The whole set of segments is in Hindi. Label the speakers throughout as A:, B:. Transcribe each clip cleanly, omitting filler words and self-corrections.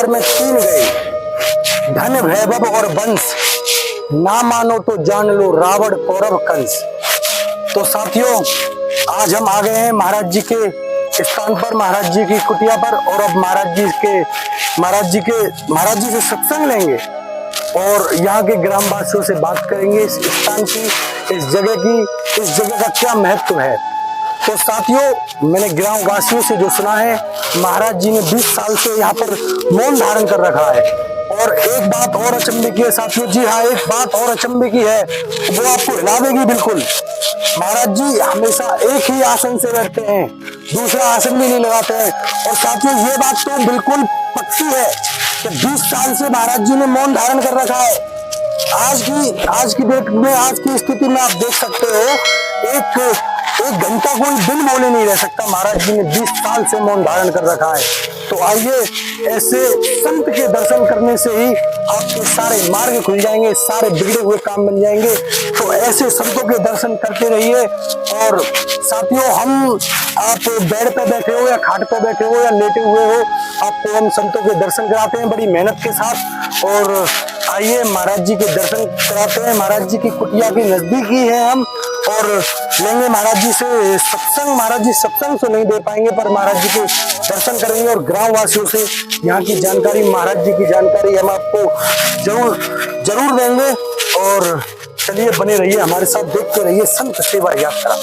A: चार में तीन गए, धन वैभव और वंश, ना मानो तो जान लो रावण कौरव कंस। तो साथियों, आज हम आ गए हैं महाराज जी के स्थान पर, महाराज जी की कुटिया पर, और अब महाराज जी से सत्संग लेंगे और यहाँ के ग्रामवासियों से बात करेंगे इस स्थान की, इस जगह का क्या महत्व है। तो साथियों, मैंने ग्रामवासियों से जो सुना है, महाराज जी ने 20 साल से यहाँ पर मौन धारण कर रखा है। और एक बात और अचंभे की है साथियों, जी हाँ, एक बात और अचंभे की है, वो आपको हिला देगी बिल्कुल। महाराज जी हमेशा एक ही आसन से बैठते हैं, दूसरा आसन भी नहीं लगाते हैं। और साथियों, ये बात तो बिल्कुल पक्की है कि 20 साल से महाराज जी ने मौन धारण कर रखा है। आज की डेट में, आज की स्थिति में आप देख सकते हो, एक घंटा कोई बिन बोले नहीं रह सकता। महाराज जी ने 20 साल से मौन धारण कर रखा है। तो आइए, ऐसे संत के दर्शन करने से ही आपके सारे मार्ग खुल जाएंगे, सारे बिगड़े हुए काम बन जाएंगे। तो ऐसे संतों के दर्शन करते रहिए। और साथियों, आप बेड पे बैठे हो या खाट पे बैठे हो या लेटे हुए हो, आपको हम संतों के दर्शन कराते हैं बड़ी मेहनत के साथ। और आइए, महाराज जी के दर्शन कराते हैं। महाराज जी की कुटिया के नजदीक ही है हम, और लेंगे महाराज जी से सत्संग। महाराज जी सत्संग तो नहीं दे पाएंगे, पर महाराज जी के दर्शन करेंगे और ग्रामवासियों से यहाँ की जानकारी, महाराज जी की जानकारी हम आपको जरूर देंगे। और चलिए, बने रहिए हमारे साथ, देखते रहिए संत सेवा यात्रा।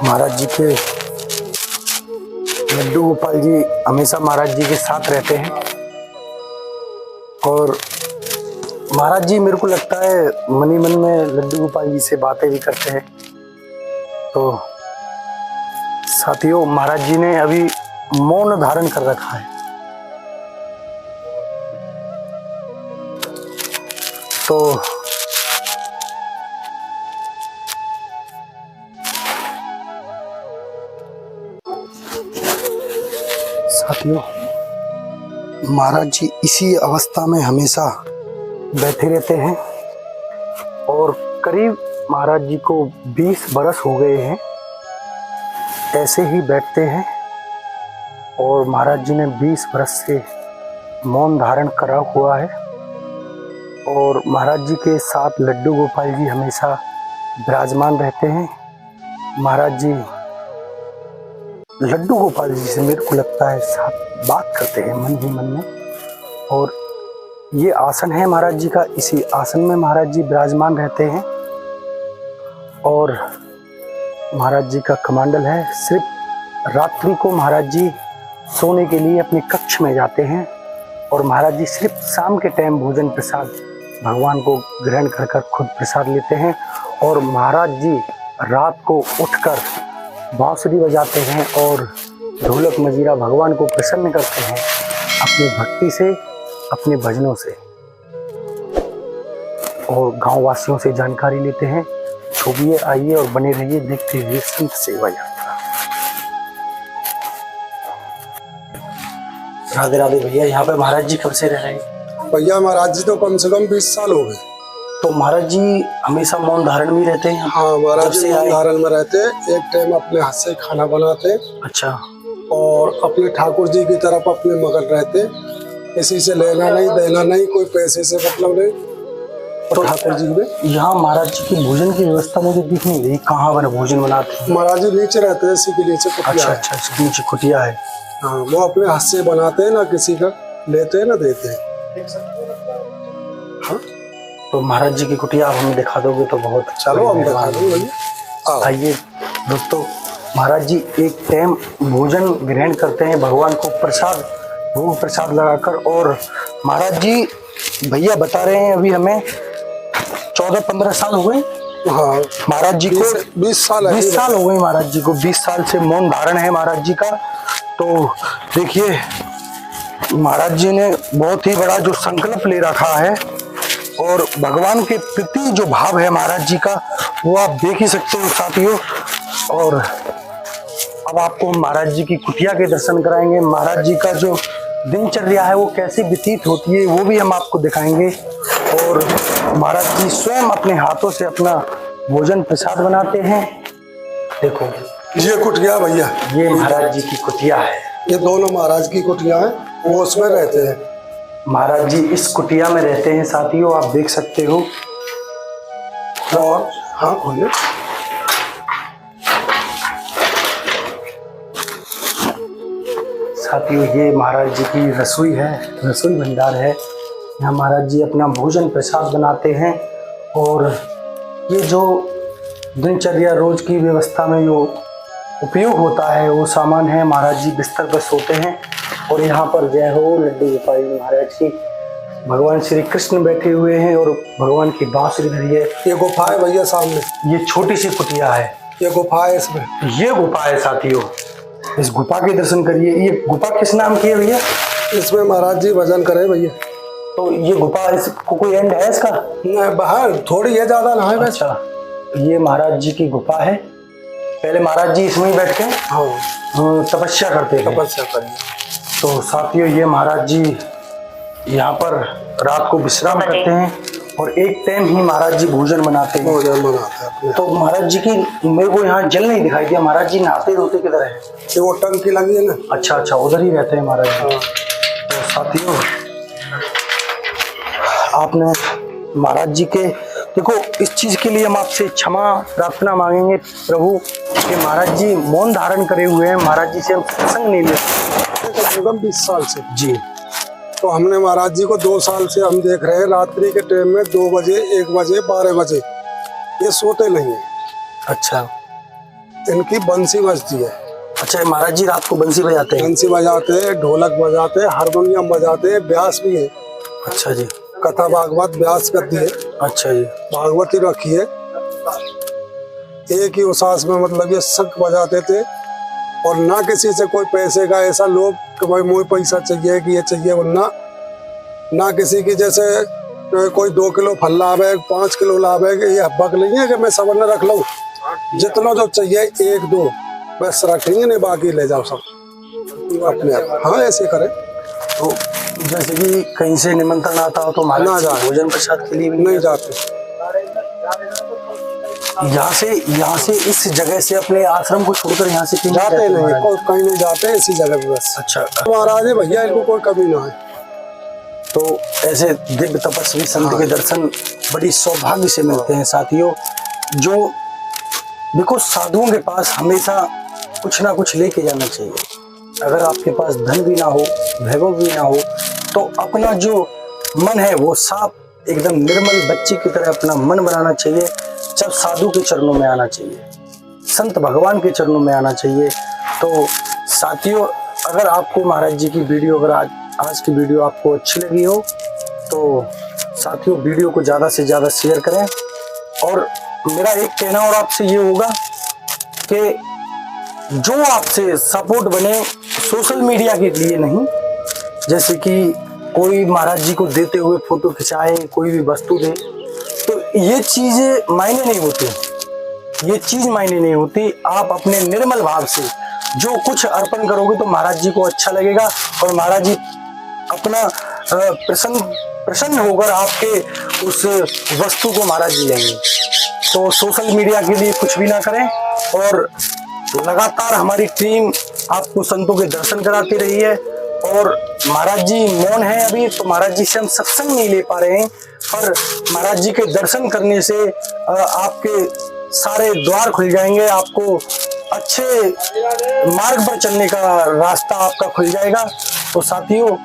A: महाराज जी के लड्डू गोपाल जी हमेशा महाराज जी के साथ रहते हैं। और महाराज जी, मेरे को लगता है, मन ही मन में लड्डू गोपाल जी से बातें भी करते हैं। तो साथियों, महाराज जी ने अभी मौन धारण कर रखा है। तो साथियों, महाराज जी इसी अवस्था में हमेशा बैठे रहते हैं। और करीब महाराज जी को 20 बरस हो गए हैं ऐसे ही बैठते हैं। और महाराज जी ने 20 बरस से मौन धारण करा हुआ है। और महाराज जी के साथ लड्डू गोपाल जी हमेशा विराजमान रहते हैं। महाराज जी लड्डू गोपाल जी से, मेरे को लगता है, साथ बात करते हैं मन ही मन में। और ये आसन है महाराज जी का, इसी आसन में महाराज जी विराजमान रहते हैं। और महाराज जी का कमंडल है। सिर्फ रात्रि को महाराज जी सोने के लिए अपने कक्ष में जाते हैं। और महाराज जी सिर्फ शाम के टाइम भोजन प्रसाद भगवान को ग्रहण कर खुद प्रसाद लेते हैं। और महाराज जी रात को उठकर बांसुरी बजाते हैं और ढोलक मजीरा भगवान को प्रसन्न करते हैं अपनी भक्ति से, अपने भजनों से। और गांव वासियों से जानकारी लेते हैं। छुपिए, आइए और बने रहिए, देखते रहिए संत सेवा यात्रा। राधे राधे भैया। यहाँ पे महाराज जी कब से रह रहे हैं?
B: भैया महाराज जी तो कम से कम 20 साल हो गए।
A: तो महाराज जी हमेशा मौन धारण में रहते हैं?
B: हाँ, महाराज जी मौन धारण में रहते हैं। एक टाइम अपने हाथ से खाना बनाते।
A: अच्छा।
B: और अपने ठाकुर जी की तरफ अपने मगन रहते, किसी से लेना नहीं देना नहीं, कोई पैसे से मतलब नहीं। तो ठाकुर जी में
A: यहाँ महाराज जी की भोजन की व्यवस्था मुझे दिख नहीं रही, कहाँ बने भोजन बनाते हैं?
B: महाराज जी नीचे रहते हैं, इसी के नीचे कुटिया है।
A: अच्छा, नीचे कुटिया है।
B: हाँ, वो अपने हाथ से बनाते हैं, ना किसी का लेते हैं ना देते हैं। हाँ,
A: तो महाराज जी की कुटिया आप हमें दिखा दोगे तो बहुत अच्छा।
B: चलो, हम दिखा देंगे।
A: आइए दोस्तों, महाराज जी एक टाइम भोजन ग्रहण करते हैं, भगवान को भोग प्रसाद लगाकर। और महाराज जी भैया बता रहे हैं, अभी हमें 14-15 साल हो गए।
B: हाँ,
A: महाराज जी को
B: 20 साल
A: हो गए। महाराज जी को 20 साल से मौन धारण है महाराज जी का। तो देखिए, महाराज जी ने बहुत ही बड़ा जो संकल्प ले रखा है, और भगवान के प्रति जो भाव है महाराज जी का, वो आप देख ही सकते हो साथियों। और अब आपको हम महाराज जी की कुटिया के दर्शन कराएंगे। महाराज जी का जो दिनचर्या है वो कैसे व्यतीत होती है वो भी हम आपको दिखाएंगे। और महाराज जी स्वयं अपने हाथों से अपना भोजन प्रसाद बनाते हैं। देखो
B: ये कुटिया भैया,
A: ये महाराज जी की कुटिया है।
B: ये दोनों महाराज की कुटिया है, वो उसमें रहते हैं।
A: महाराज जी इस कुटिया में रहते हैं साथियों, आप देख सकते हो।
B: और हाँ खोलिए।
A: साथियों ये महाराज जी की रसोई है, रसोई भंडार है। यहाँ महाराज जी अपना भोजन प्रसाद बनाते हैं। और ये जो दिनचर्या रोज की व्यवस्था में जो उपयोग होता है वो सामान है। महाराज जी बिस्तर पर सोते हैं। और यहाँ पर जय हो लड्डू गोपाल महाराज जी, भगवान श्री कृष्ण बैठे हुए हैं और भगवान की बांसुरी धरी है।
B: ये गुफा है भैया सामने,
A: ये छोटी सी कुटिया है,
B: ये गुफा है इसमें।
A: ये गुफा है साथियों, इस गुफा के दर्शन करिए। ये गुफा किस नाम की है भैया?
B: इसमें महाराज जी भजन करे भैया।
A: तो ये गुफा इसको कोई एंड है इसका?
B: नहीं, बाहर थोड़ी है, ज्यादा ना है वैसे।
A: अच्छा, ये महाराज जी की गुफा है। पहले महाराज जी इसमें ही बैठ के तपस्या करते थे।
B: तपस्या करिए।
A: तो साथियों ये महाराज जी यहाँ पर रात को विश्राम करते हैं और एक टाइम ही महाराज जी भोजन बनाते हैं।
B: भोजन बनाते हैं।
A: तो महाराज जी की मेरे को यहाँ जल नहीं दिखाई दिया। महाराज जी नहाते धोते किधर है?
B: ये वो टंकी लगी है ना।
A: अच्छा अच्छा, उधर ही रहते हैं महाराज जी। तो साथियों आपने महाराज जी के देखो, इस चीज के लिए हम आपसे क्षमा प्रार्थना मांगेंगे प्रभु कि महाराज जी मौन धारण करे हुए हैं। महाराज जी से हम सत्संग नहीं लेते
B: 20 साल से
A: जी।
B: तो हमने महाराज जी को 2 साल से हम देख रहे हैं, रात्रि के टाइम में 2 बजे, 1 बजे, 12 बजे ये सोते नहीं है।
A: अच्छा,
B: इनकी बंसी बजती है।
A: अच्छा महाराज जी रात को बंसी बजाते हैं?
B: बंसी बजाते हैं, ढोलक बजाते हैं, हारमोनियम बजाते हैं, ब्यास भी है।
A: अच्छा जी।
B: कथा भागवत ब्यास करती है।
A: अच्छा जी।
B: भागवती रखी है। एक ही उसास में मतलब ये शंख बजाते थे और ना किसी से कोई पैसे का ऐसा लोग कि भाई मुझे पैसा चाहिए कि ये चाहिए, वरना ना किसी की जैसे कोई 2 किलो फल लावे, 5 किलो लावे, ये हब्बक नहीं है कि मैं सब न रख लूँ। जितना जो चाहिए 1-2 बस रखेंगे, नहीं बाकी ले जाओ सब अपने आप। हाँ ऐसे करें।
A: तो जैसे कि कहीं से निमंत्रण आता हो तो महाराज जी भोजन प्रसाद के लिए भी
B: नहीं जाते।
A: यहाँ से इस जगह से अपने आश्रम को छोड़कर यहाँ से कहीं
B: जाते नहीं, कहीं नहीं जाते, इसी जगह पे बस।
A: अच्छा
B: महाराज है भैया, इनको कोई कमी ना है।
A: तो ऐसे दिव्य तपस्वी संत के दर्शन बड़ी सौभाग्य से मिलते हैं साथियों। जो देखो साधुओं के पास हमेशा कुछ ना कुछ लेके जाना चाहिए। अगर आपके पास धन भी ना हो, वैभव भी ना हो, तो अपना जो मन है वो साफ एकदम निर्मल बच्ची की तरह अपना मन बनाना चाहिए। जब साधु के चरणों में आना चाहिए, संत भगवान के चरणों में आना चाहिए। तो साथियों अगर आपको महाराज जी की वीडियो, अगर आज की वीडियो आपको अच्छी लगी हो तो साथियों वीडियो को ज़्यादा से ज़्यादा शेयर करें। और मेरा एक कहना और आपसे ये होगा कि जो आपसे सपोर्ट बने सोशल मीडिया के लिए नहीं, जैसे कि कोई महाराज जी को देते हुए फोटो खिंचाए, कोई भी वस्तु दे, तो ये चीजें मायने नहीं होती। ये चीज मायने नहीं होती। आप अपने निर्मल भाव से जो कुछ अर्पण करोगे तो महाराज जी को अच्छा लगेगा और महाराज जी अपना प्रसन्न होकर आपके उस वस्तु को महाराज जी लेंगे। तो सोशल मीडिया के लिए कुछ भी ना करें और लगातार हमारी टीम आपको संतों के दर्शन कराती रही है। और महाराज जी मौन है अभी, तो महाराज जी से हम सत्संग नहीं ले पा रहे हैं, पर महाराज जी के दर्शन करने से आपके सारे द्वार खुल जाएंगे। आपको अच्छे मार्ग पर चलने का रास्ता आपका खुल जाएगा। तो साथियों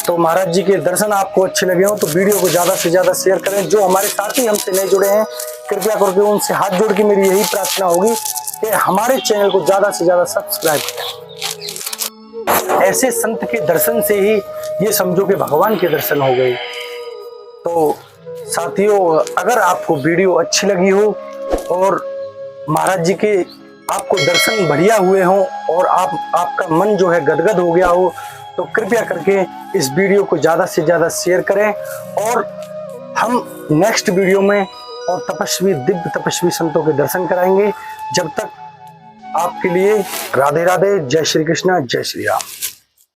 A: तो महाराज जी के दर्शन आपको अच्छे लगे हो तो वीडियो को ज़्यादा से ज़्यादा शेयर करें। जो हमारे साथी हमसे नहीं जुड़े हैं कृपया करके उनसे हाथ जोड़ के मेरी यही प्रार्थना होगी कि हमारे चैनल को ज़्यादा से ज़्यादा सब्सक्राइब करें। ऐसे संत के दर्शन से ही ये समझो कि भगवान के दर्शन हो गए। तो साथियों अगर आपको वीडियो अच्छी लगी हो और महाराज जी के आपको दर्शन बढ़िया हुए हों और आपका मन जो है गदगद हो गया हो तो कृपया करके इस वीडियो को ज़्यादा से ज़्यादा शेयर करें। और हम नेक्स्ट वीडियो में और दिव्य तपस्वी संतों के दर्शन कराएंगे। जब तक आपके लिए राधे राधे, जय श्री कृष्ण, जय श्री राम।